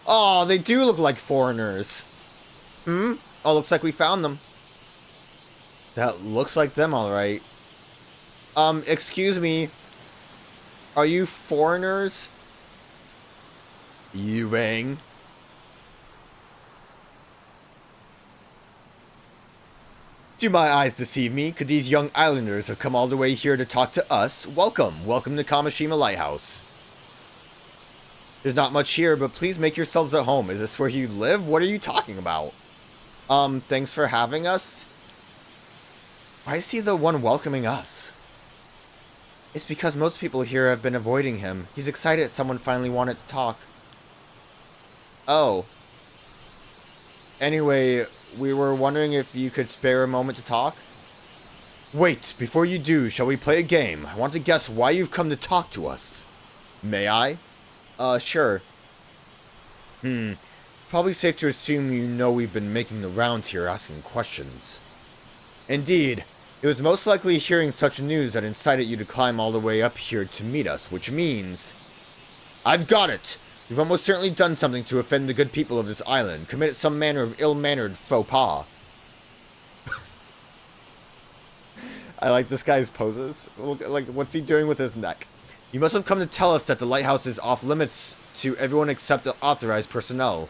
Oh, they do look like foreigners. Oh, looks like we found them. That looks like them, alright. Excuse me. Are you foreigners? You rang? Do my eyes deceive me? Could these young islanders have come all the way here to talk to us? Welcome. Welcome to Kameshima Lighthouse. There's not much here, but please make yourselves at home. Is this where you live? What are you talking about? Thanks for having us. Why is he the one welcoming us? It's because most people here have been avoiding him. He's excited someone finally wanted to talk. Oh. Anyway, we were wondering if you could spare a moment to talk? Wait, before you do, shall we play a game? I want to guess why you've come to talk to us. May I? Sure. Probably safe to assume you know we've been making the rounds here asking questions. Indeed. It was most likely hearing such news that incited you to climb all the way up here to meet us, which means... I've got it! You've almost certainly done something to offend the good people of this island, committed some manner of ill-mannered faux pas. I like this guy's poses. Look, like, what's he doing with his neck? You must have come to tell us that the lighthouse is off limits to everyone except the authorized personnel.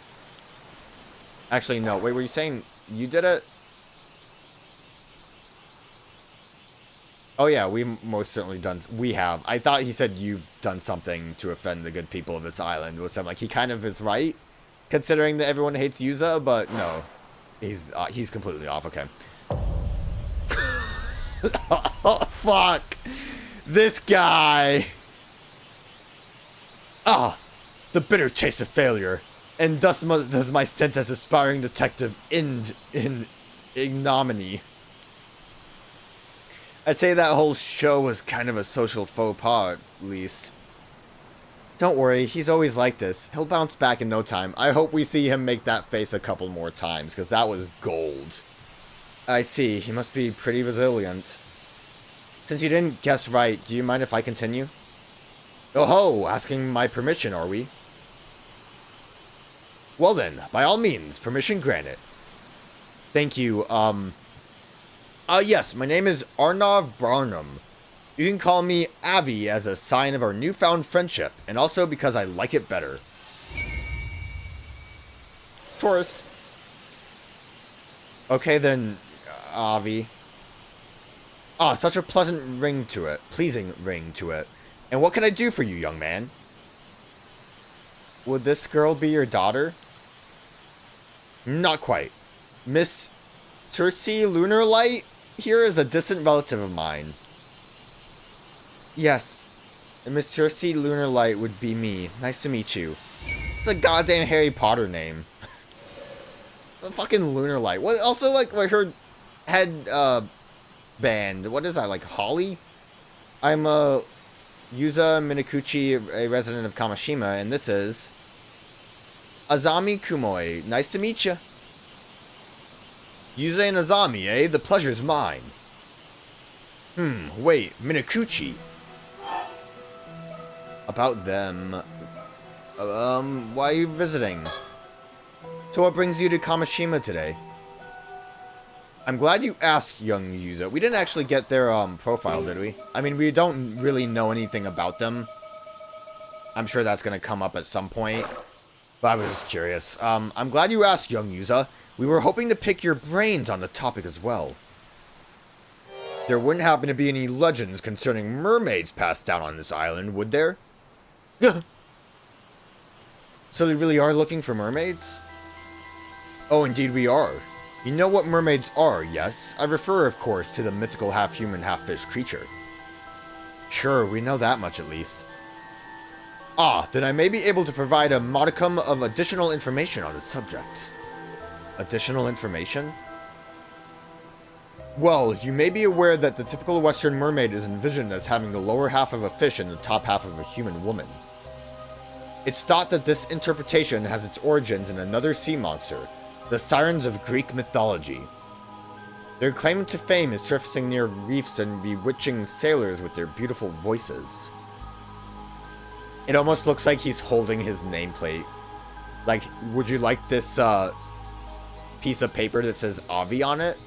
Actually, no. Wait, were you saying you did it? Oh yeah, we most certainly done. We have. I thought he said you've done something to offend the good people of this island. Which I'm like, he kind of is right, considering that everyone hates Yuza. But no, he's completely off. Okay. Oh fuck, this guy. Ah, the bitter taste of failure, and thus does my scent as aspiring detective end in ignominy. I'd say that whole show was kind of a social faux pas, at least. Don't worry, he's always like this. He'll bounce back in no time. I hope we see him make that face a couple more times, because that was gold. I see, he must be pretty resilient. Since you didn't guess right, do you mind if I continue? Oh ho, asking my permission, are we? Well then, by all means, permission granted. Thank you, yes, my name is Arnav Barnum. You can call me Avi as a sign of our newfound friendship, and also because I like it better. Tourist. Okay then, Avi. Ah, such a pleasant ring to it. Pleasing ring to it. And what can I do for you, young man? Would this girl be your daughter? Not quite. Miss Tursi Lunarlight here is a distant relative of mine. Yes, Miss Tursi Lunarlight would be me. Nice to meet you. It's a goddamn Harry Potter name. The fucking Lunarlight. What? Also, like her head band. What is that? Like Holly? I'm Yuza Minakuchi, a resident of Kameshima, and this is Azami Kumoi. Nice to meet you. Yuza and Azami, eh? The pleasure's mine. Wait, Minakuchi. About them. Why are you visiting? So what brings you to Kameshima today? I'm glad you asked, young Yuza. We didn't actually get their, profile, did we? I mean, we don't really know anything about them. I'm sure that's gonna come up at some point. But I was just curious. I'm glad you asked, young Yuza. We were hoping to pick your brains on the topic as well. There wouldn't happen to be any legends concerning mermaids passed down on this island, would there? So they really are looking for mermaids? Oh, indeed we are. You know what mermaids are, yes? I refer, of course, to the mythical half-human, half-fish creature. Sure, we know that much at least. Ah, then I may be able to provide a modicum of additional information on the subject. Additional information? Well, you may be aware that the typical Western mermaid is envisioned as having the lower half of a fish and the top half of a human woman. It's thought that this interpretation has its origins in another sea monster, the sirens of Greek mythology. Their claim to fame is surfacing near reefs and bewitching sailors with their beautiful voices. It almost looks like he's holding his nameplate. Like, would you like this, piece of paper that says Avi on it?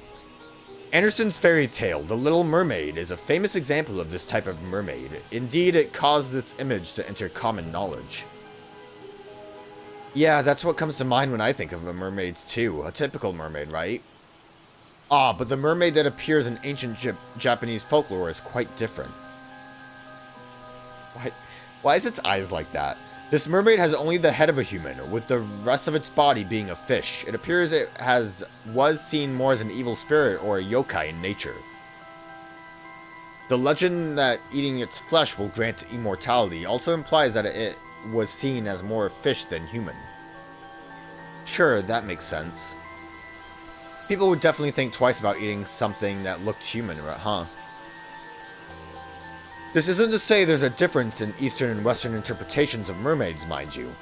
Andersen's fairy tale, The Little Mermaid, is a famous example of this type of mermaid. Indeed, it caused this image to enter common knowledge. Yeah, that's what comes to mind when I think of mermaids too. A typical mermaid, right? Ah, but the mermaid that appears in ancient Japanese folklore is quite different. Why is its eyes like that? This mermaid has only the head of a human, with the rest of its body being a fish. It appears it was seen more as an evil spirit or a yokai in nature. The legend that eating its flesh will grant immortality also implies that it was seen as more fish than human. Sure, that makes sense. People would definitely think twice about eating something that looked human, huh? This isn't to say there's a difference in Eastern and Western interpretations of mermaids, mind you.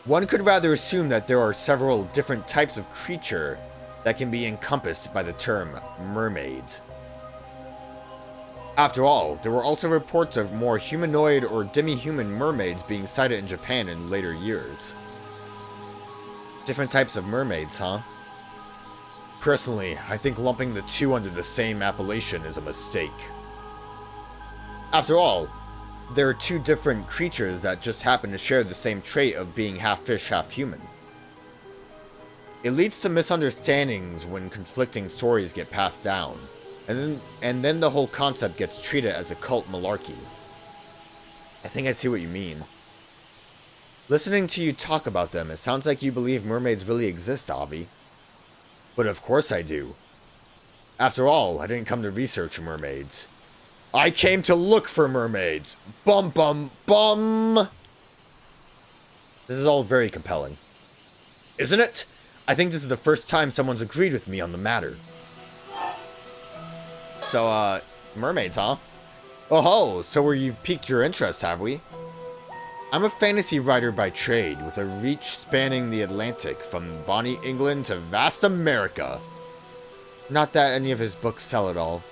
One could rather assume that there are several different types of creature that can be encompassed by the term mermaid. After all, there were also reports of more humanoid or demi-human mermaids being sighted in Japan in later years. Different types of mermaids, huh? Personally, I think lumping the two under the same appellation is a mistake. After all, there are two different creatures that just happen to share the same trait of being half fish, half human. It leads to misunderstandings when conflicting stories get passed down, and then the whole concept gets treated as a cult malarkey. I think I see what you mean. Listening to you talk about them, it sounds like you believe mermaids really exist, Avi. But of course I do. After all, I didn't come to research mermaids. I came to look for mermaids. Bum bum bum. This is all very compelling. Isn't it? I think this is the first time someone's agreed with me on the matter. So, mermaids, huh? Oh ho, so you've piqued your interest, have we? I'm a fantasy writer by trade, with a reach spanning the Atlantic, from bonny England to vast America. Not that any of his books sell at all.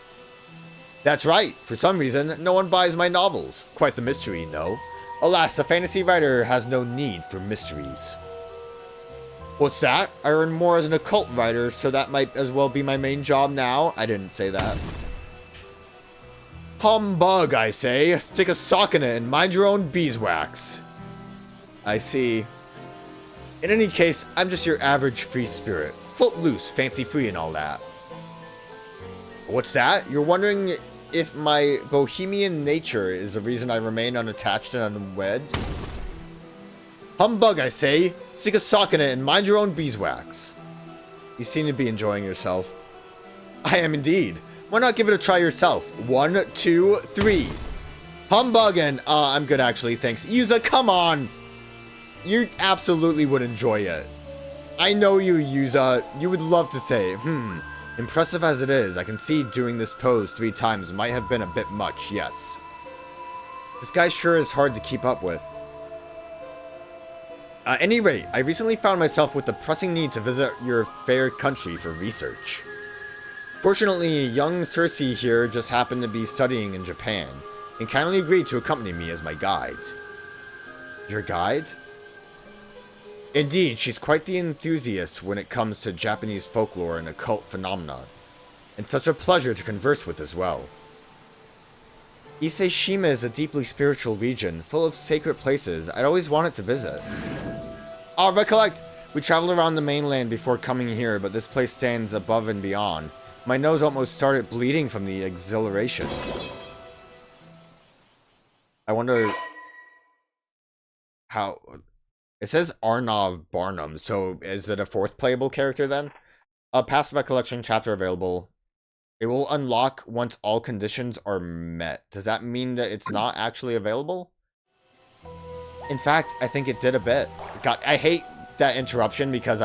That's right, for some reason, no one buys my novels. Quite the mystery, no? Alas, a fantasy writer has no need for mysteries. What's that? I earn more as an occult writer, so that might as well be my main job now? I didn't say that. Humbug, I say. Stick a sock in it and mind your own beeswax. I see. In any case, I'm just your average free spirit. Footloose, fancy-free and all that. What's that? You're wondering if my bohemian nature is the reason I remain unattached and unwed? Humbug, I say. Stick a sock in it and mind your own beeswax. You seem to be enjoying yourself. I am indeed. Why not give it a try yourself? 1, 2, 3. Humbug and... I'm good actually, thanks. Yuza, come on! You absolutely would enjoy it. I know you, Yuza. You would love to say, impressive as it is, I can see doing this pose 3 times might have been a bit much, yes. This guy sure is hard to keep up with. At any rate, I recently found myself with the pressing need to visit your fair country for research. Fortunately, young Cersei here just happened to be studying in Japan, and kindly agreed to accompany me as my guide. Your guide? Indeed, she's quite the enthusiast when it comes to Japanese folklore and occult phenomena, and such a pleasure to converse with as well. Ise-Shima is a deeply spiritual region, full of sacred places I'd always wanted to visit. Ah, recollect! We traveled around the mainland before coming here, but this place stands above and beyond. My nose almost started bleeding from the exhilaration. I wonder how... It says Arnav Barnum, so is it a 4th playable character then? Past recollection chapter available. It will unlock once all conditions are met. Does that mean that it's not actually available? In fact, I think it did a bit. God, I hate that interruption because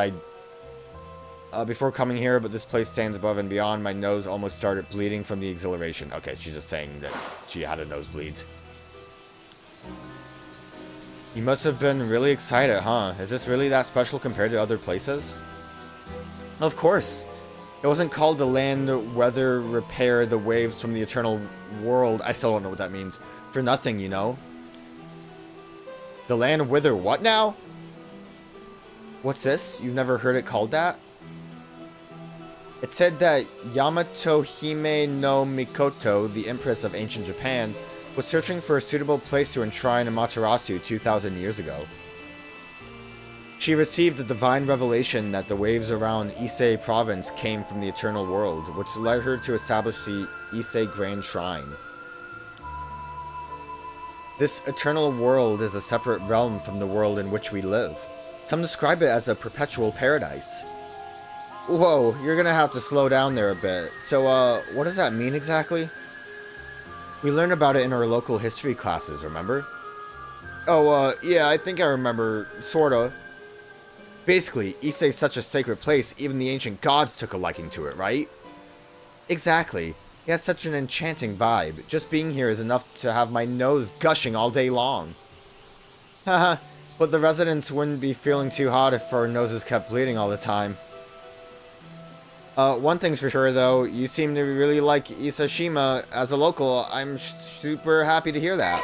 before coming here, but this place stands above and beyond. My nose almost started bleeding from the exhilaration. Okay, she's just saying that she had a nosebleed. You must have been really excited, huh? Is this really that special compared to other places? Of course. It wasn't called the land weather repair the waves from the eternal world. I still don't know what that means. For nothing, you know. The land wither what now? What's this? You've never heard it called that? It said that Yamato Hime no Mikoto, the empress of ancient Japan, was searching for a suitable place to enshrine Amaterasu 2,000 years ago. She received a divine revelation that the waves around Ise province came from the eternal world, which led her to establish the Ise Grand Shrine. This eternal world is a separate realm from the world in which we live. Some describe it as a perpetual paradise. Whoa, you're gonna have to slow down there a bit. So, what does that mean exactly? We learned about it in our local history classes, remember? Oh, yeah, I think I remember, sorta. Basically, Ise is such a sacred place, even the ancient gods took a liking to it, right? Exactly. It has such an enchanting vibe. Just being here is enough to have my nose gushing all day long. Haha, but the residents wouldn't be feeling too hot if our noses kept bleeding all the time. One thing's for sure though, you seem to really like Ise-Shima. As a local, I'm super happy to hear that.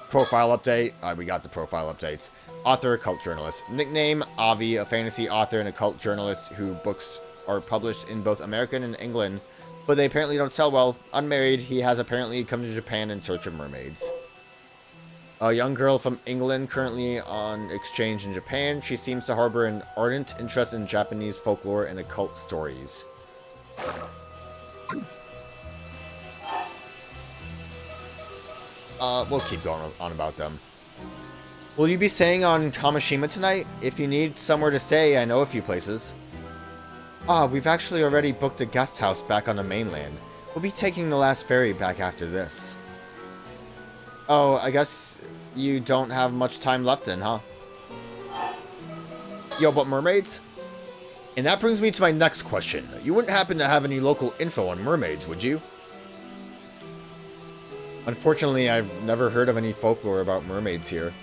Profile update. We got the profile updates. Author, occult journalist. Nickname, Avi, a fantasy author and occult journalist whose books are published in both American and England, but they apparently don't sell well. Unmarried, he has apparently come to Japan in search of mermaids. A young girl from England currently on exchange in Japan. She seems to harbor an ardent interest in Japanese folklore and occult stories. We'll keep going on about them. Will you be staying on Kameshima tonight? If you need somewhere to stay, I know a few places. We've actually already booked a guest house back on the mainland. We'll be taking the last ferry back after this. Oh, I guess you don't have much time left then, huh? Yo, but mermaids? And that brings me to my next question. You wouldn't happen to have any local info on mermaids, would you? Unfortunately, I've never heard of any folklore about mermaids here.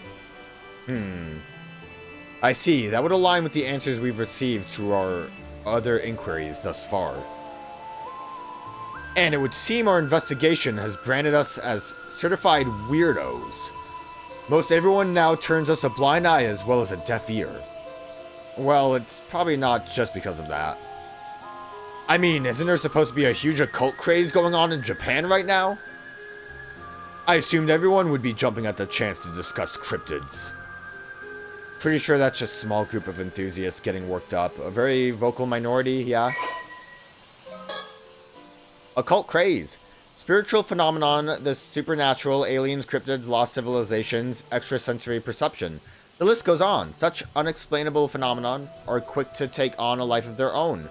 I see. That would align with the answers we've received to our other inquiries thus far. And it would seem our investigation has branded us as certified weirdos. Most everyone now turns us a blind eye as well as a deaf ear. Well, it's probably not just because of that. I mean, isn't there supposed to be a huge occult craze going on in Japan right now? I assumed everyone would be jumping at the chance to discuss cryptids. Pretty sure that's just a small group of enthusiasts getting worked up. A very vocal minority, yeah. Occult craze. Spiritual phenomenon, the supernatural, aliens, cryptids, lost civilizations, extrasensory perception. The list goes on. Such unexplainable phenomenon are quick to take on a life of their own.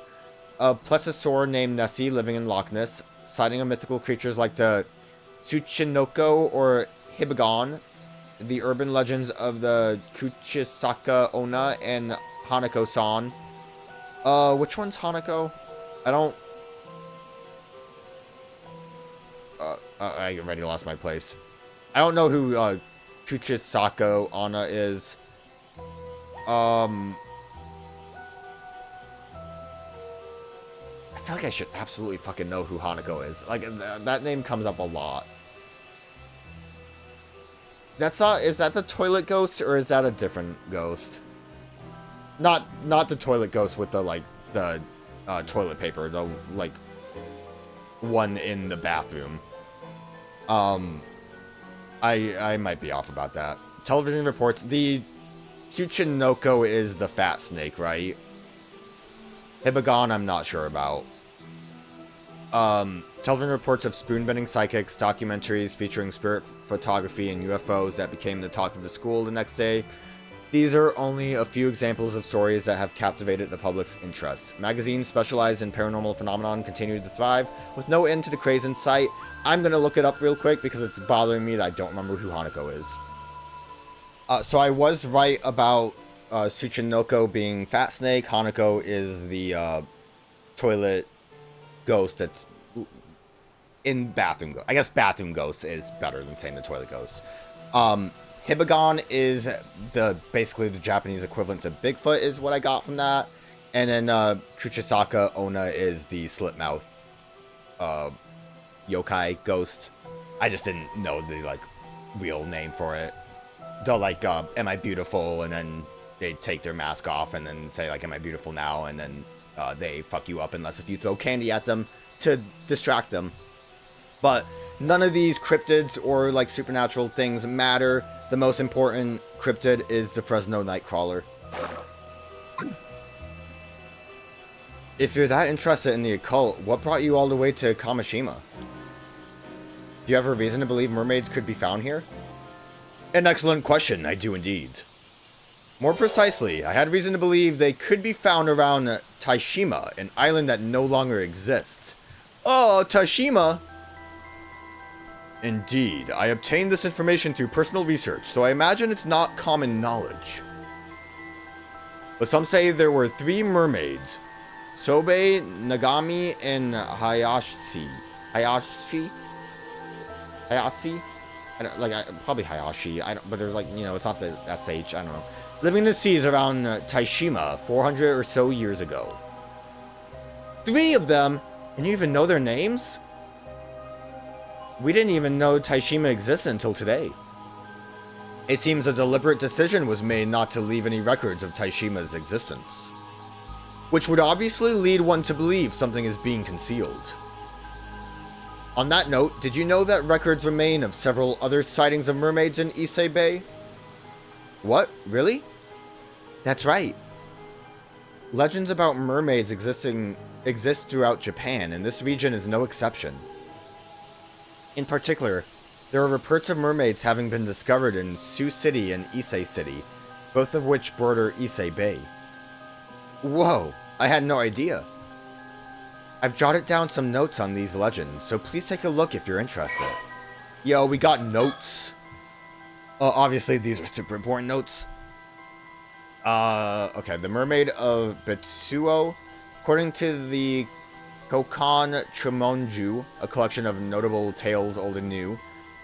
A plesiosaur named Nessie living in Loch Ness, citing of mythical creatures like the Tsuchinoko or Hibagon, the urban legends of the Kuchisaka Onna and Hanako-san. Which one's Hanako? I don't... I already lost my place. I don't know who, Kuchisaka Onna is. I feel like I should absolutely fucking know who Hanako is. Like, that name comes up a lot. That's not... Is that the toilet ghost, or is that a different ghost? Not the toilet ghost with the, like, the, toilet paper. The, like, one in the bathroom. I might be off about that. Television reports... The Tsuchinoko is the fat snake, right? Hibagon, I'm not sure about. Television reports of spoon-bending psychics, documentaries featuring spirit photography and UFOs that became the talk of the school the next day. These are only a few examples of stories that have captivated the public's interest. Magazines specialized in paranormal phenomenon continue to thrive, with no end to the craze in sight. I'm gonna look it up real quick because it's bothering me that I don't remember who Hanako is. So I was right about Tsuchinoko being Fat Snake. Hanako is the toilet ghost that's in Bathroom Ghost. I guess Bathroom Ghost is better than saying the toilet ghost. Hibagon is basically the Japanese equivalent to Bigfoot is what I got from that. And then Kuchisaka Onna is the slit mouth yokai ghost. I just didn't know the like real name for it. The like Am I Beautiful and then they take their mask off and then say, like, am I beautiful now? And then they fuck you up unless if you throw candy at them to distract them. But none of these cryptids or, like, supernatural things matter. The most important cryptid is the Fresno Nightcrawler. If you're that interested in the occult, what brought you all the way to Kameshima? Do you have a reason to believe mermaids could be found here? An excellent question, I do indeed. More precisely, I had reason to believe they could be found around Ise-Shima, an island that no longer exists. Oh, Ise-Shima! Indeed, I obtained this information through personal research, so I imagine it's not common knowledge. But some say there were 3 mermaids, Sobe, Nagami, and Hayashi. Hayashi? Probably Hayashi. But there's like, you know, it's not the SH, I don't know. Living in the seas around Ise-Shima 400 or so years ago. 3 of them? And you even know their names? We didn't even know Ise-Shima existed until today. It seems a deliberate decision was made not to leave any records of Ise-Shima's existence. Which would obviously lead one to believe something is being concealed. On that note, did you know that records remain of several other sightings of mermaids in Ise Bay? What? Really? That's right. Legends about mermaids exist throughout Japan, and this region is no exception. In particular, there are reports of mermaids having been discovered in Sioux City and Ise City, both of which border Ise Bay. Whoa, I had no idea. I've jotted down some notes on these legends, so please take a look if you're interested. Yo, we got notes. Obviously, these are super important notes. Okay, the Mermaid of Betsuo. According to the Kokan Tremonju, a collection of notable tales old and new,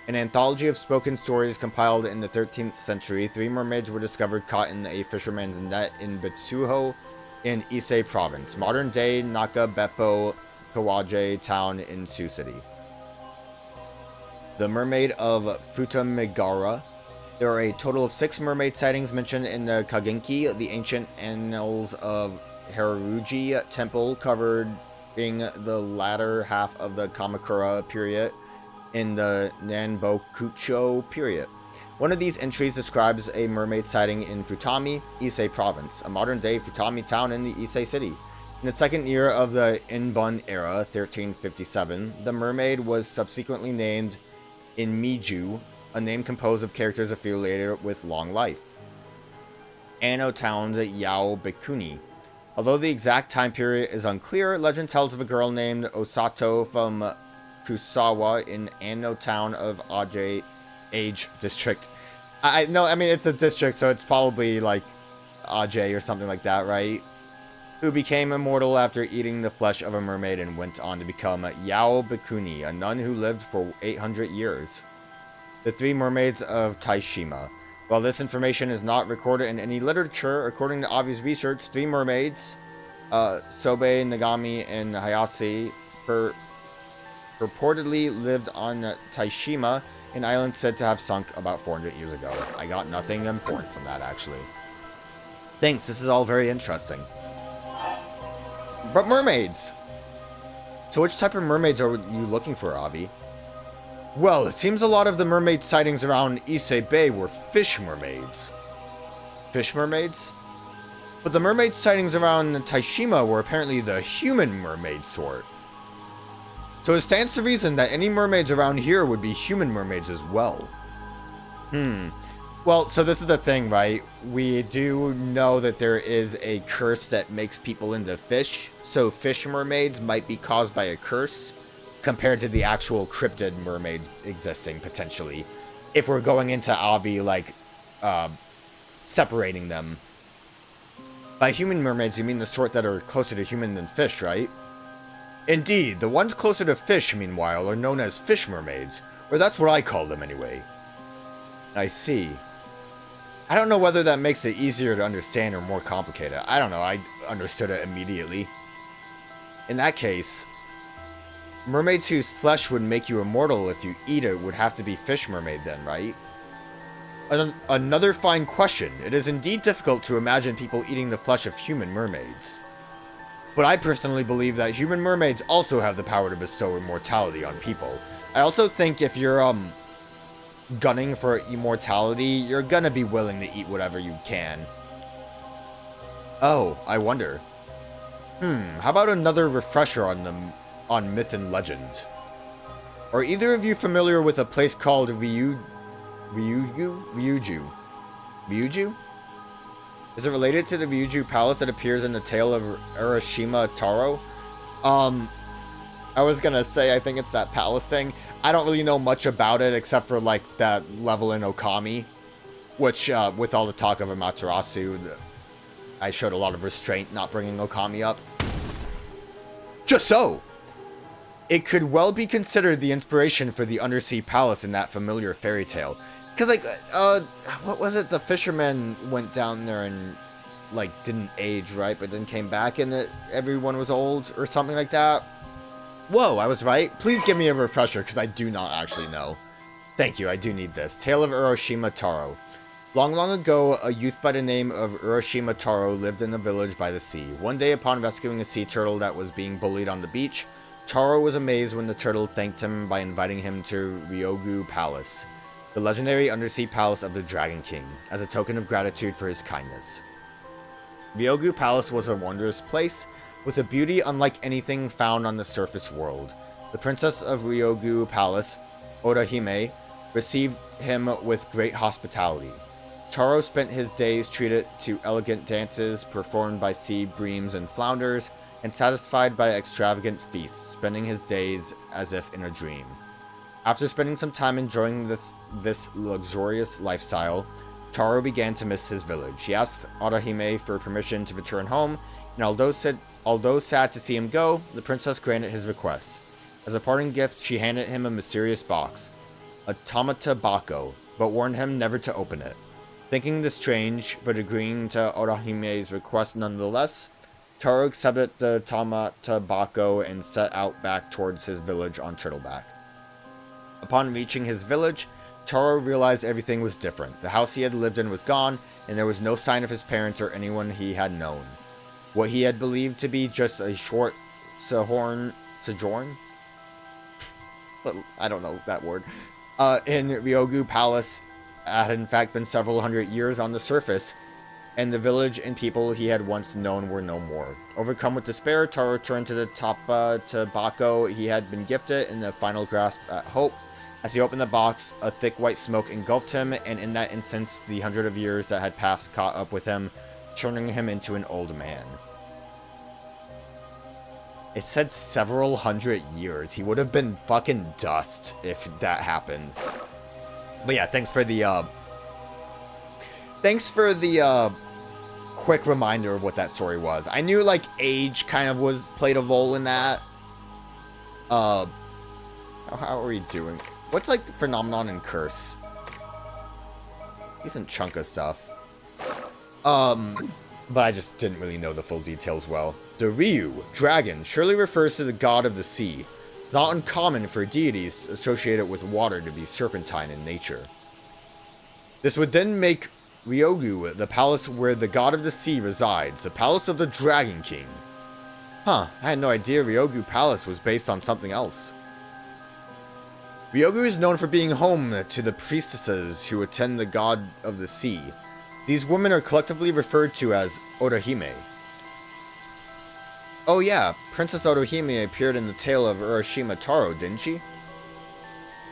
an anthology of spoken stories compiled in the 13th century, 3 mermaids were discovered caught in a fisherman's net in Betsuho in Ise province, modern-day Nakabeppo Kawaje town in Sioux City. The Mermaid of Futamegara. There are a total of 6 mermaid sightings mentioned in the Kagenki, the ancient annals of Haruji temple, covering the latter half of the Kamakura period in the Nanbokucho period. One of these entries describes a mermaid sighting in Futami, Ise province, a modern-day Futami town in the Ise city. In the second year of the Inbun era, 1357, the mermaid was subsequently named Inmiju, a name composed of characters affiliated with long life. Anno town's Yao Bikuni. Although the exact time period is unclear, legend tells of a girl named Osato from Kusawa in Anno town of Age district. I mean, it's a district, so it's probably like Ajay or something like that, right? Who became immortal after eating the flesh of a mermaid and went on to become Yao Bikuni, a nun who lived for 800 years. The 3 mermaids of Ise-Shima. While this information is not recorded in any literature, according to obvious research, 3 mermaids, Sobe, Nagami, and Hayashi, purportedly lived on Ise-Shima, an island said to have sunk about 400 years ago. I got nothing important from that, actually. Thanks, this is all very interesting. But mermaids! So which type of mermaids are you looking for, Avi? Well, it seems a lot of the mermaid sightings around Ise Bay were fish mermaids. Fish mermaids? But the mermaid sightings around Ise-Shima were apparently the human mermaid sort. So it stands to reason that any mermaids around here would be human mermaids as well. Well, so this is the thing, right? We do know that there is a curse that makes people into fish. So fish mermaids might be caused by a curse compared to the actual cryptid mermaids existing, potentially. If we're going into Avi, like, separating them. By human mermaids, you mean the sort that are closer to human than fish, right? Indeed, the ones closer to fish, meanwhile, are known as fish mermaids, or that's what I call them anyway. I see. I don't know whether that makes it easier to understand or more complicated. I don't know, I understood it immediately. In that case, mermaids whose flesh would make you immortal if you eat it would have to be fish mermaid then, right? Another fine question. It is indeed difficult to imagine people eating the flesh of human mermaids. But I personally believe that human mermaids also have the power to bestow immortality on people. I also think if you're, gunning for immortality, you're gonna be willing to eat whatever you can. Oh, I wonder. How about another refresher on myth and legend? Are either of you familiar with a place called Ryuju? Is it related to the Ryuju Palace that appears in the tale of Ise-Shima Taro? I was gonna say, I think it's that palace thing. I don't really know much about it except for, like, that level in Okami. Which, with all the talk of Amaterasu, I showed a lot of restraint not bringing Okami up. Just so! It could well be considered the inspiration for the undersea palace in that familiar fairy tale. Because, like, what was it? The fisherman went down there and, like, didn't age, right? But then came back and everyone was old or something like that. Whoa, I was right. Please give me a refresher because I do not actually know. Thank you, I do need this. Tale of Ise-Shima Taro. Long, long ago, a youth by the name of Ise-Shima Taro lived in a village by the sea. One day, upon rescuing a sea turtle that was being bullied on the beach, Taro was amazed when the turtle thanked him by inviting him to Ryogu Palace, the legendary undersea palace of the Dragon King, as a token of gratitude for his kindness. Ryogu Palace was a wondrous place, with a beauty unlike anything found on the surface world. The princess of Ryogu Palace, Orihime, received him with great hospitality. Taro spent his days treated to elegant dances performed by sea breams and flounders, and satisfied by extravagant feasts, spending his days as if in a dream. After spending some time enjoying this luxurious lifestyle, Taro began to miss his village. He asked Orihime for permission to return home, and although sad to see him go, the princess granted his request. As a parting gift, she handed him a mysterious box, a tamata bako, but warned him never to open it. Thinking this strange, but agreeing to Orihime's request nonetheless, Taro accepted the tamata bako and set out back towards his village on Turtleback. Upon reaching his village, Taro realized everything was different. The house he had lived in was gone, and there was no sign of his parents or anyone he had known. What he had believed to be just a short sojourn? I don't know that word. In Ryogu Palace had in fact been several hundred years on the surface, and the village and people he had once known were no more. Overcome with despair, Taro turned to the tobacco he had been gifted in a final grasp at hope. As he opened the box, a thick white smoke engulfed him, and in that instant, the hundred of years that had passed caught up with him, turning him into an old man. It said several hundred years. He would have been fucking dust if that happened. But yeah, thanks for the quick reminder of what that story was. I knew, like, age kind of played a role in that. How are we doing? What's, like, the phenomenon and curse? Decent chunk of stuff. But I just didn't really know the full details well. The Ryu, dragon, surely refers to the god of the sea. It's not uncommon for deities associated with water to be serpentine in nature. This would then make Ryogu the palace where the god of the sea resides, the palace of the Dragon King. Huh, I had no idea Ryogu Palace was based on something else. Ryogu is known for being home to the priestesses who attend the god of the sea. These women are collectively referred to as Orihime. Oh yeah, Princess Orihime appeared in the tale of Ise-Shima Taro, didn't she?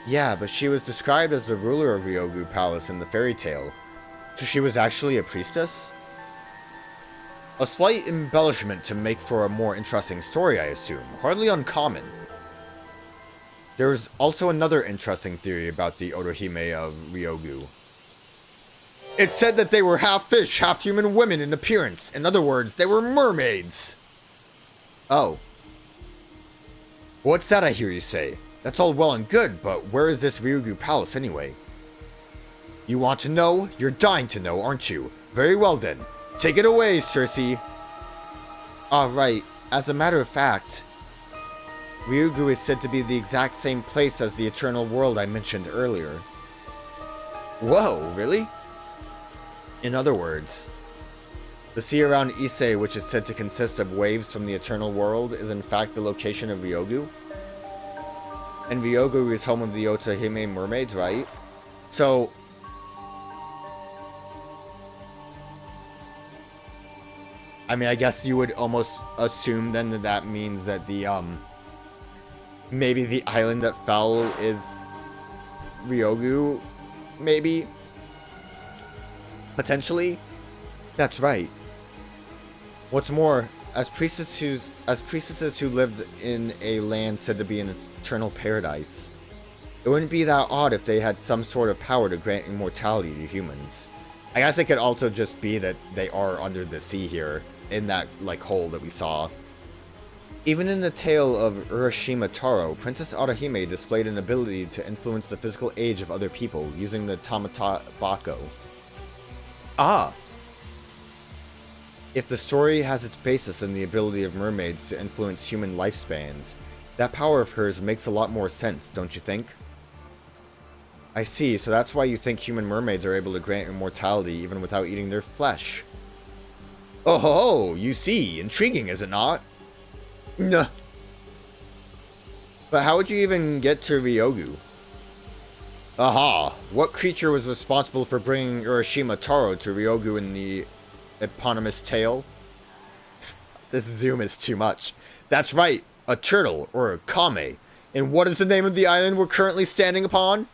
Yeah, but she was described as the ruler of Ryogu Palace in the fairy tale. So she was actually a priestess? A slight embellishment to make for a more interesting story, I assume. Hardly uncommon. There's also another interesting theory about the Orihime of Ryogu. It said that they were half fish, half human women in appearance. In other words, they were mermaids. Oh. What's that I hear you say? That's all well and good, but where is this Ryogu Palace anyway? You want to know? You're dying to know, aren't you? Very well then. Take it away, Cersei. Alright, as a matter of fact, Ryogu is said to be the exact same place as the Eternal World I mentioned earlier. Whoa, really? In other words, the sea around Ise, which is said to consist of waves from the eternal world, is in fact the location of Ryogu? And Ryogu is home of the Otahime mermaids, right? So, I mean, I guess you would almost assume then that that means that the, maybe the island that fell is Ryogu, maybe? Potentially? That's right. What's more, as priestesses who lived in a land said to be an eternal paradise, it wouldn't be that odd if they had some sort of power to grant immortality to humans. I guess it could also just be that they are under the sea here, in that, like, hole that we saw. Even in the tale of Ise-Shima Taro, Princess Orihime displayed an ability to influence the physical age of other people using the Tamata Bako. Ah! If the story has its basis in the ability of mermaids to influence human lifespans, that power of hers makes a lot more sense, don't you think? I see, so that's why you think human mermaids are able to grant immortality even without eating their flesh. Oh ho, you see, intriguing, is it not? Nah. But how would you even get to Ryogu? Aha, what creature was responsible for bringing Ise-Shima Taro to Ryogu in the eponymous tale? This zoom is too much. That's right, a turtle, or a kame. And what is the name of the island we're currently standing upon?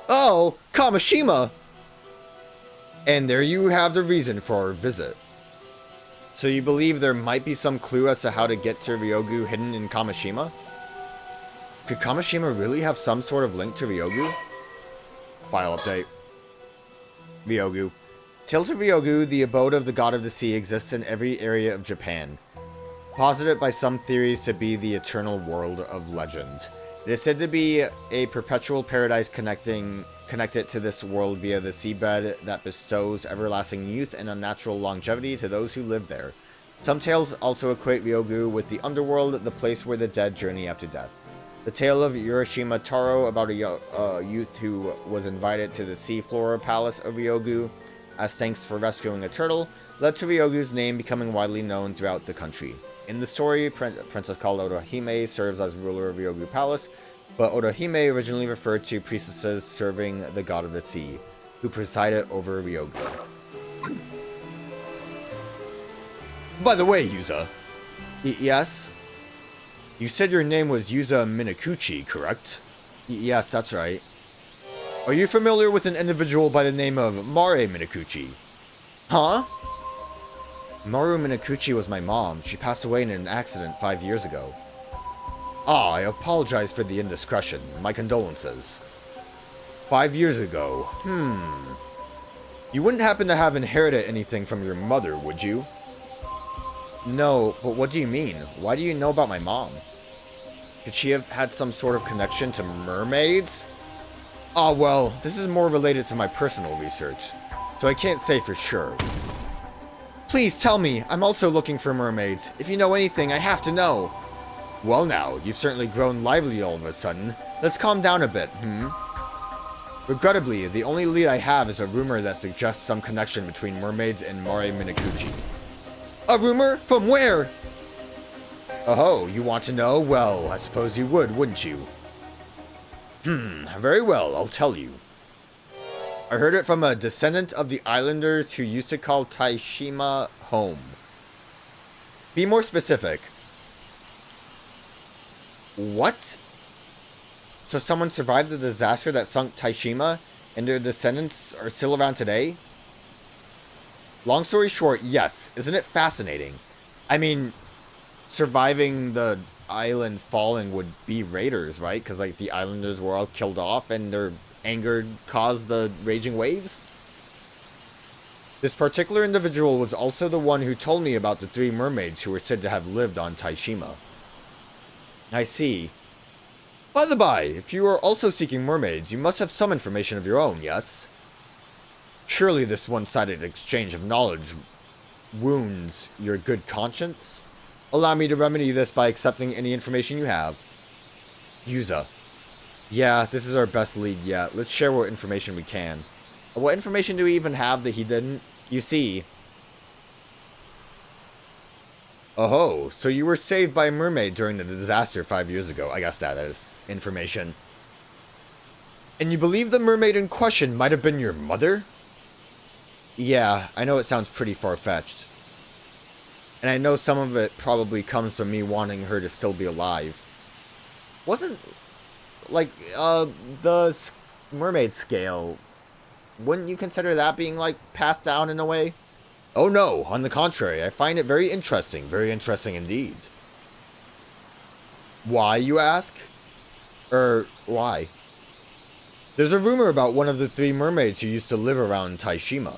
Oh, Kameshima! And there you have the reason for our visit. So you believe there might be some clue as to how to get to Ryogu hidden in Kameshima? Could Kameshima really have some sort of link to Ryogu? File update. Ryogu. Tales of Ryogu, the abode of the god of the sea, exists in every area of Japan. Posited by some theories to be the eternal world of legend. It is said to be a perpetual paradise connected to this world via the seabed that bestows everlasting youth and unnatural longevity to those who live there. Some tales also equate Ryogu with the underworld, the place where the dead journey after death. The tale of Ise-Shima Taro about a youth who was invited to the seafloor palace of Ryogu as thanks for rescuing a turtle led to Ryogu's name becoming widely known throughout the country. In the story, Princess called Orihime serves as ruler of Ryogu Palace, but Orihime originally referred to priestesses serving the god of the sea, who presided over Ryogu. By the way, Yuza. Yes? You said your name was Yuza Minakuchi, correct? Yes, that's right. Are you familiar with an individual by the name of Mare Minakuchi? Huh? Maru Minakuchi was my mom. She passed away in an accident 5 years ago. Ah, I apologize for the indiscretion. My condolences. 5 years ago. You wouldn't happen to have inherited anything from your mother, would you? No, but what do you mean? Why do you know about my mom? Could she have had some sort of connection to mermaids? Ah, well, this is more related to my personal research, so I can't say for sure. Please tell me, I'm also looking for mermaids. If you know anything, I have to know. Well now, you've certainly grown lively all of a sudden. Let's calm down a bit, Regrettably, the only lead I have is a rumor that suggests some connection between mermaids and Mare Minakuchi. A rumor? From where? Oh, you want to know? Well, I suppose you would, wouldn't you? Very well, I'll tell you. I heard it from a descendant of the islanders who used to call Ise-Shima home. Be more specific. What? So someone survived the disaster that sunk Ise-Shima, and their descendants are still around today? Long story short, yes. Isn't it fascinating? I mean, surviving the island falling would be raiders, right? Because, like, the islanders were all killed off, and their anger caused the raging waves? This particular individual was also the one who told me about the 3 mermaids who were said to have lived on Ise-Shima. I see. By the by, if you are also seeking mermaids, you must have some information of your own, yes? Surely this one-sided exchange of knowledge wounds your good conscience? Allow me to remedy this by accepting any information you have. Yuza. Yeah, this is our best lead yet. Let's share what information we can. What information do we even have that he didn't? You see. Oh, so you were saved by a mermaid during the disaster 5 years ago. I guess that is information. And you believe the mermaid in question might have been your mother? Yeah, I know it sounds pretty far-fetched. And I know some of it probably comes from me wanting her to still be alive. Wasn't, like, the mermaid scale, wouldn't you consider that being, like, passed down in a way? Oh no, on the contrary, I find it very interesting indeed. Why, you ask? Why? There's a rumor about one of the 3 mermaids who used to live around Ise-Shima.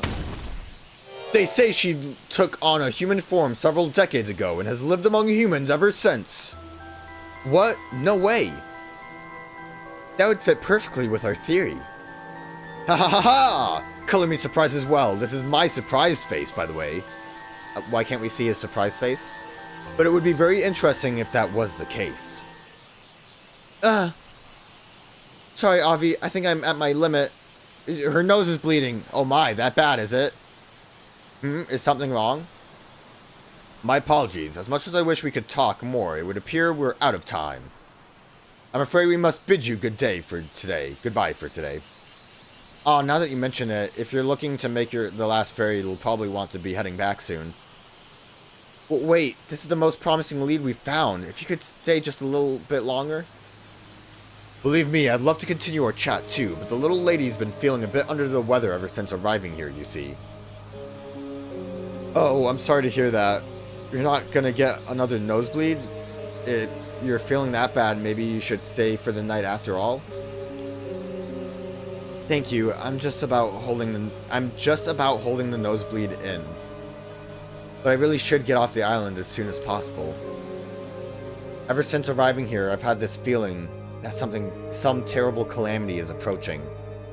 They say she took on a human form several decades ago and has lived among humans ever since. What? No way. That would fit perfectly with our theory. Ha ha ha ha! Color me surprised as well. This is my surprise face, by the way. Why can't we see his surprise face? But it would be very interesting if that was the case. Sorry, Avi. I think I'm at my limit. Her nose is bleeding. Oh my, that bad, is it? Is something wrong? My apologies. As much as I wish we could talk more, it would appear we're out of time. I'm afraid we must bid you good day for today. Goodbye for today. Oh, now that you mention it, if you're looking to make the last ferry, you'll probably want to be heading back soon. Well, wait, this is the most promising lead we've found. If you could stay just a little bit longer. Believe me, I'd love to continue our chat too, but the little lady's been feeling a bit under the weather ever since arriving here, you see. Oh, I'm sorry to hear that. You're not gonna get another nosebleed? If you're feeling that bad, maybe you should stay for the night after all? Thank you. I'm just about holding the nosebleed in. But I really should get off the island as soon as possible. Ever since arriving here, I've had this feeling that some terrible calamity is approaching.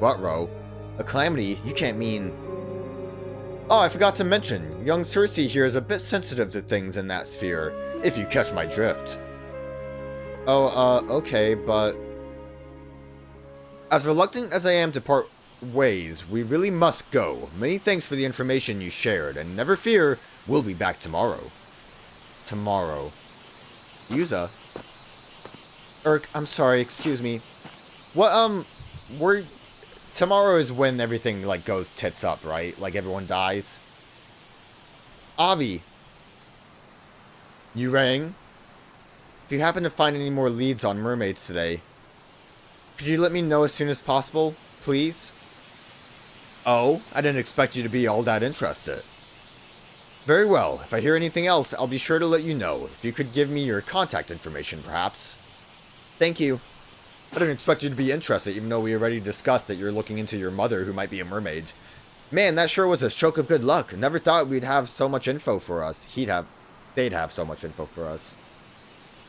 What, Ro? A calamity? You can't mean... Oh, I forgot to mention, young Cersei here is a bit sensitive to things in that sphere, if you catch my drift. Oh, okay, but... As reluctant as I am to part ways, we really must go. Many thanks for the information you shared, and never fear, we'll be back tomorrow. Tomorrow. Yuza? I'm sorry, excuse me. What, tomorrow is when everything, like, goes tits up, right? Like, everyone dies. Avi. You rang? If you happen to find any more leads on mermaids today, could you let me know as soon as possible, please? Oh, I didn't expect you to be all that interested. Very well. If I hear anything else, I'll be sure to let you know. If you could give me your contact information, perhaps. Thank you. I didn't expect you to be interested, even though we already discussed that you're looking into your mother, who might be a mermaid. Man, that sure was a stroke of good luck. Never thought we'd have so much info for us. They'd have so much info for us.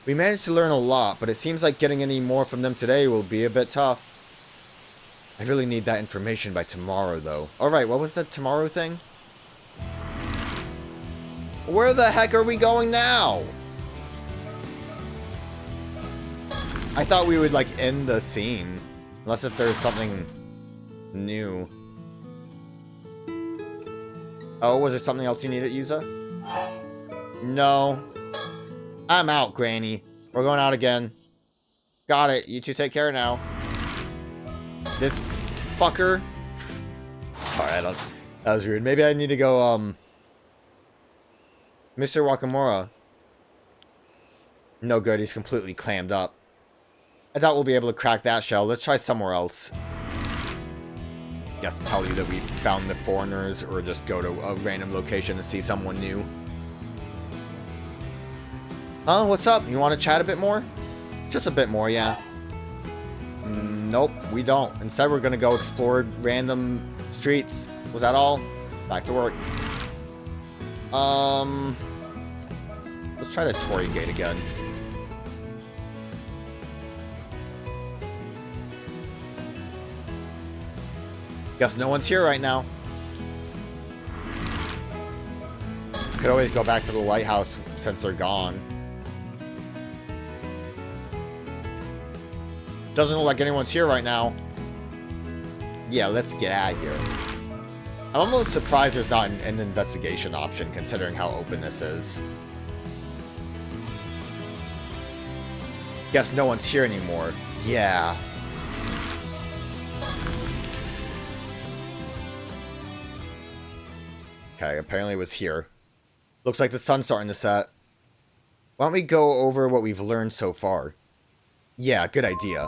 We managed to learn a lot, but it seems like getting any more from them today will be a bit tough. I really need that information by tomorrow, though. Alright, what was the tomorrow thing? Where the heck are we going now? I thought we would, like, end the scene. Unless if there's something new. Oh, was there something else you needed, Yuza? No. I'm out, Granny. We're going out again. Got it. You two take care now. This fucker. Sorry, that was weird. Maybe I need to go, Mr. Wakamura. No good. He's completely clammed up. I doubt we'll be able to crack that shell. Let's try somewhere else. Guess tell you that we found the foreigners, or just go to a random location and see someone new. Huh? What's up? You want to chat a bit more? Just a bit more, yeah. Nope, we don't. Instead, we're gonna go explore random streets. Was that all? Back to work. Let's try the Torii Gate again. Guess no one's here right now. Could always go back to the lighthouse since they're gone. Doesn't look like anyone's here right now. Yeah, let's get out of here. I'm almost surprised there's not an investigation option, considering how open this is. Guess no one's here anymore. Yeah. Okay, apparently it was here. Looks like the sun's starting to set. Why don't we go over what we've learned so far? Yeah, good idea.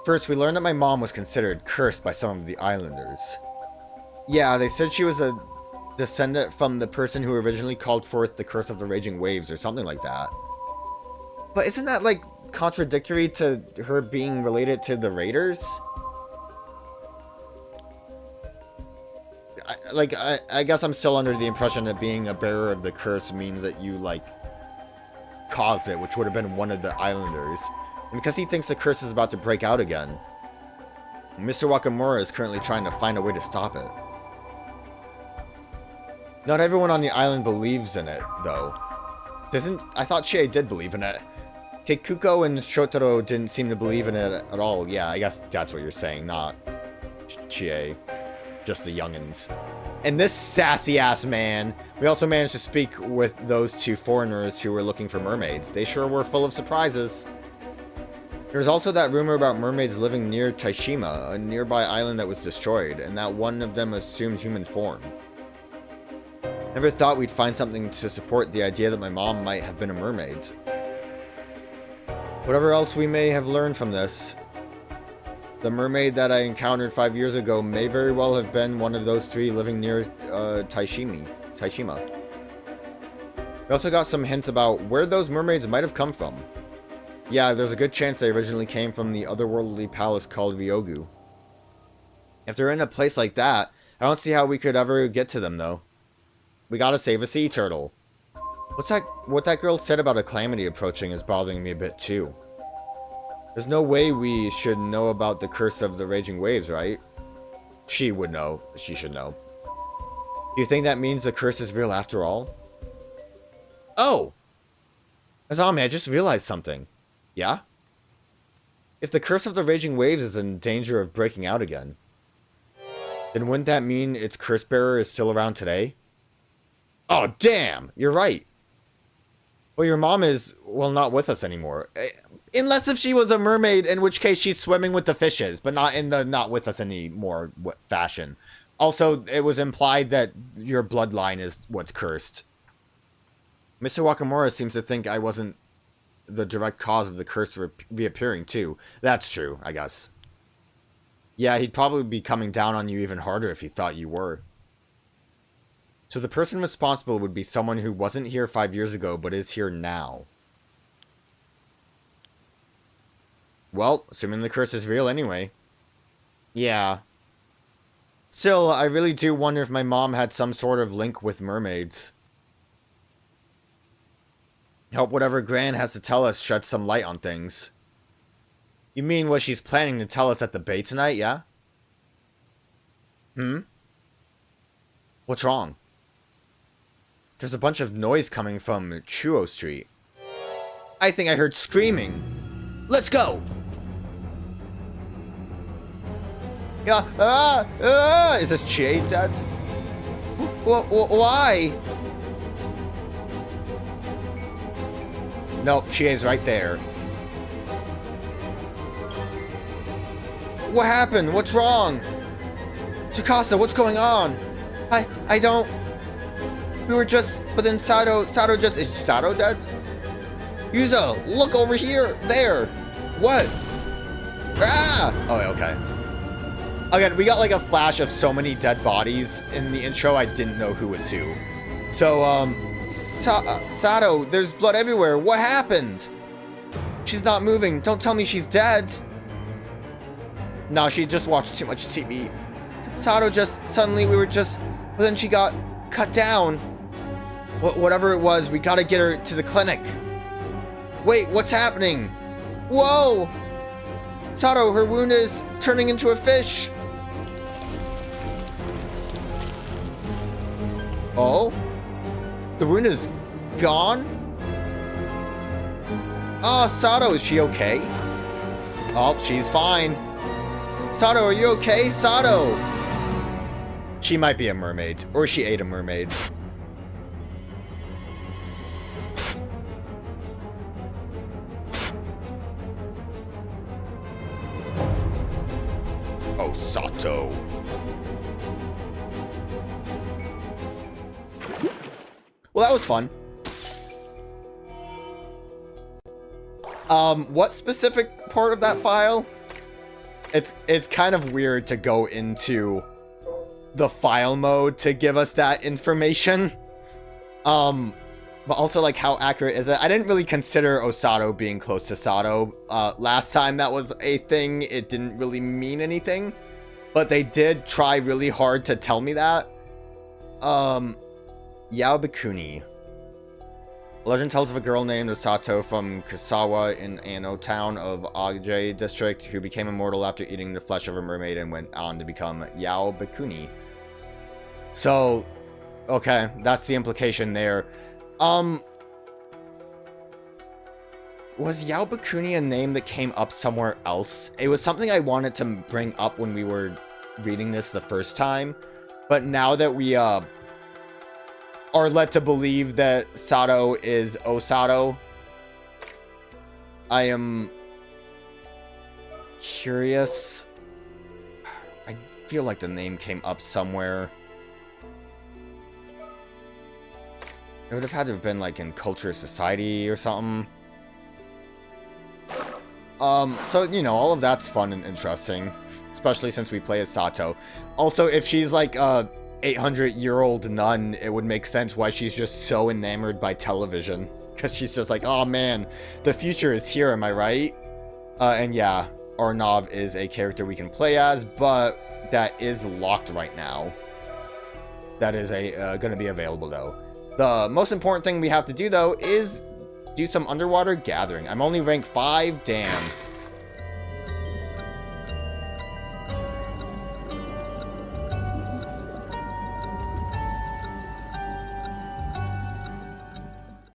First, we learned that my mom was considered cursed by some of the islanders. Yeah, they said she was a descendant from the person who originally called forth the curse of the raging waves or something like that. But isn't that, like, contradictory to her being related to the raiders? I guess I'm still under the impression that being a bearer of the curse means that you, like, caused it, which would have been one of the islanders. And because he thinks the curse is about to break out again, Mr. Wakamura is currently trying to find a way to stop it. Not everyone on the island believes in it, though. I thought Chie did believe in it. Keikuko and Shotaro didn't seem to believe in it at all. Yeah, I guess that's what you're saying, not Chie. Just the youngins. And this sassy-ass man. We also managed to speak with those two foreigners who were looking for mermaids. They sure were full of surprises. There was also that rumor about mermaids living near Ise-Shima, a nearby island that was destroyed, and that one of them assumed human form. Never thought we'd find something to support the idea that my mom might have been a mermaid. Whatever else we may have learned from this, the mermaid that I encountered 5 years ago may very well have been one of those three living near Ise-Shima. We also got some hints about where those mermaids might have come from. Yeah, there's a good chance they originally came from the otherworldly palace called Ryogu. If they're in a place like that, I don't see how we could ever get to them, though. We gotta save a sea turtle. What that girl said about a calamity approaching is bothering me a bit, too. There's no way we should know about the curse of the raging waves, right? She would know. She should know. Do you think that means the curse is real after all? Oh! Azami, I just realized something. Yeah? If the curse of the raging waves is in danger of breaking out again, then wouldn't that mean its curse bearer is still around today? Oh, damn! You're right. Well, your mom is, well, not with us anymore. Unless if she was a mermaid, in which case she's swimming with the fishes, but not in the not with us anymore fashion. Also, it was implied that your bloodline is what's cursed. Mr. Wakamura seems to think I wasn't the direct cause of the curse reappearing, too. That's true, I guess. Yeah, he'd probably be coming down on you even harder if he thought you were. So the person responsible would be someone who wasn't here 5 years ago, but is here now. Well, assuming the curse is real anyway. Yeah. Still, I really do wonder if my mom had some sort of link with mermaids. Hope whatever Gran has to tell us sheds some light on things. You mean what she's planning to tell us at the bay tonight, yeah? What's wrong? There's a bunch of noise coming from Chuo Street. I think I heard screaming. Let's go! Yeah, is this Chie dead? Why? Nope, Chie's right there. What happened? What's wrong? Tsukasa, what's going on? I don't... We were just... But then Sato just... Is Sato dead? Yuza, look over here! There! What? Ah! Oh, okay. Again, we got like a flash of so many dead bodies in the intro, I didn't know who was who. So, Sato, there's blood everywhere. What happened? She's not moving. Don't tell me she's dead. No, she just watched too much TV. Sato just... Suddenly, we were just... But then she got cut down. Whatever it was, we gotta get her to the clinic. Wait, what's happening? Whoa! Sato, her wound is turning into a fish. Oh? The wound is gone? Oh, Sato, is she okay? Oh, she's fine. Sato, are you okay? Sato! She might be a mermaid, or she ate a mermaid. Oh, Sato. Well, that was fun. What specific part of that file? It's kind of weird to go into the file mode to give us that information. But also, like, how accurate is it? I didn't really consider Osato being close to Sato. Last time that was a thing, it didn't really mean anything. But they did try really hard to tell me that. Yaobikuni. Legend tells of a girl named Osato from Kusawa in Ano town of Ise district who became immortal after eating the flesh of a mermaid and went on to become Yaobikuni. So, okay, that's the implication there. Was Yaobikuni a name that came up somewhere else? It was something I wanted to bring up when we were reading this the first time, but now that we, are led to believe that Sato is Osato, I am curious. I feel like the name came up somewhere. It would have had to have been like in Culture Society or something. So, you know, all of that's fun and interesting, especially since we play as Sato. Also, if she's like a 800-year-old nun, it would make sense why she's just so enamored by television. Because she's just like, oh man, the future is here, am I right? And yeah, Arnav is a character we can play as, but that is locked right now. That is going to be available though. The most important thing we have to do though is do some underwater gathering. I'm only rank 5, damn.